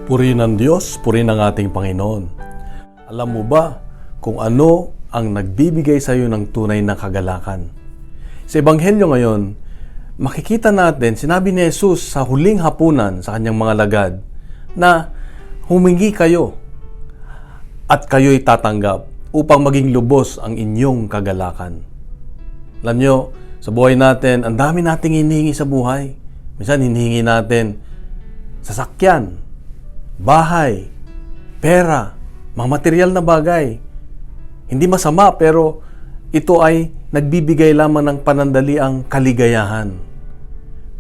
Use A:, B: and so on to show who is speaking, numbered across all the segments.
A: Purihin ng Diyos, purihin ng ating Panginoon. Alam mo ba kung ano ang nagbibigay sa iyo ng tunay na kagalakan? Sa Ebanghelyo ngayon, makikita natin, sinabi ni Jesus sa huling hapunan sa kanyang mga lagad, na humingi kayo at kayo'y tatanggap upang maging lubos ang inyong kagalakan. Alam nyo, sa buhay natin, ang dami nating hinihingi sa buhay. Minsan hinihingi natin sasakyan, bahay, pera, mga material na bagay. Hindi masama, pero ito ay nagbibigay lamang ng panandaliang kaligayahan.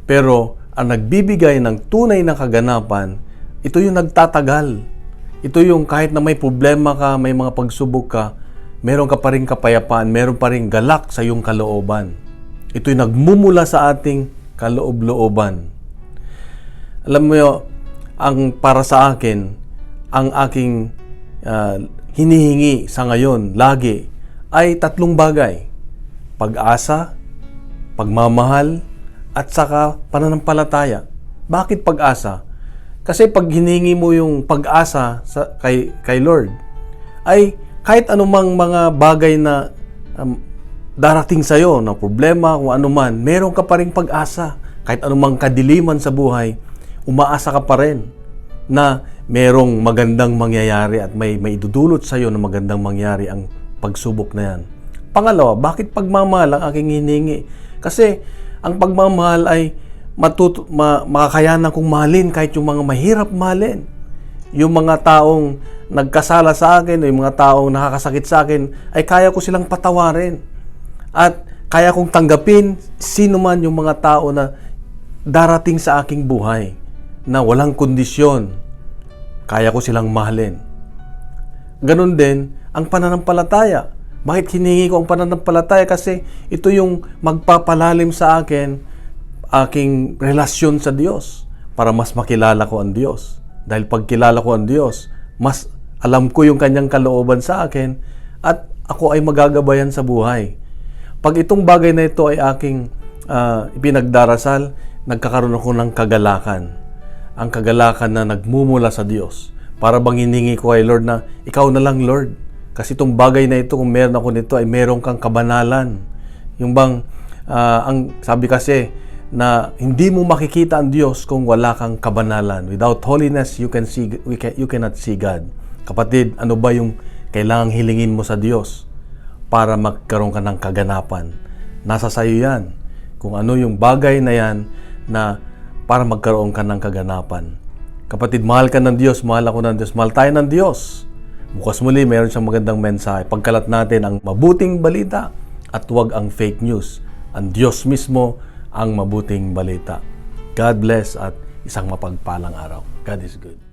A: Pero ang nagbibigay ng tunay na kaganapan, ito yung nagtatagal. Ito yung kahit na may problema ka, may mga pagsubok ka, meron ka pa rin kapayapaan, meron pa rin galak sa iyong kalooban. Ito yung nagmumula sa ating kaloob-looban. Alam mo yun, ang para sa akin, ang aking hinihingi sa ngayon, lagi, ay tatlong bagay. Pag-asa, pagmamahal, at saka pananampalataya. Bakit pag-asa? Kasi pag hinihingi mo yung pag-asa kay Lord, ay kahit anumang mga bagay na darating sa'yo, na problema, kung anuman, meron ka pa rin pag-asa. Kahit anumang kadiliman sa buhay, umaasa ka pa rin na merong magandang mangyayari at may idudulot sa iyo na magandang mangyari ang pagsubok na yan. Pangalawa, bakit pagmamahal ang aking hiningi? Kasi ang pagmamahal ay makakayanan kong mahalin kahit yung mga mahirap mahalin. Yung mga taong nagkasala sa akin o yung mga taong nakakasakit sa akin ay kaya ko silang patawarin. At kaya kong tanggapin sino man yung mga tao na darating sa aking buhay na walang kondisyon, kaya ko silang mahalin. Ganon din ang pananampalataya. Bakit hinihingi ko ang pananampalataya? Kasi ito yung magpapalalim sa akin, aking relasyon sa Diyos, para mas makilala ko ang Diyos. Dahil pag kilala ko ang Diyos, mas alam ko yung kanyang kalooban sa akin at ako ay magagabayan sa buhay. Pag itong bagay na ito ay aking ipinagdarasal, nagkakaroon ako ng kagalakan. Ang kagalakan na nagmumula sa Diyos. Para bang hiningi ko kay Lord na, ikaw na lang Lord. Kasi itong bagay na ito, kung meron ako nito, ay meron kang kabanalan. Yung bang, ang sabi kasi, na hindi mo makikita ang Diyos kung wala kang kabanalan. Without holiness, you cannot see God. Kapatid, ano ba yung kailangang hilingin mo sa Diyos para magkaroon ka ng kaganapan? Nasa sayo yan. Kung ano yung bagay na yan na para magkaroon ka ng kaganapan. Kapatid, mahal ka ng Diyos, mahal ako ng Diyos, mahal tayo ng Diyos. Bukas muli, meron siyang magandang mensahe. Pagkalat natin ang mabuting balita at huwag ang fake news. Ang Diyos mismo ang mabuting balita. God bless at isang mapagpalang araw. God is good.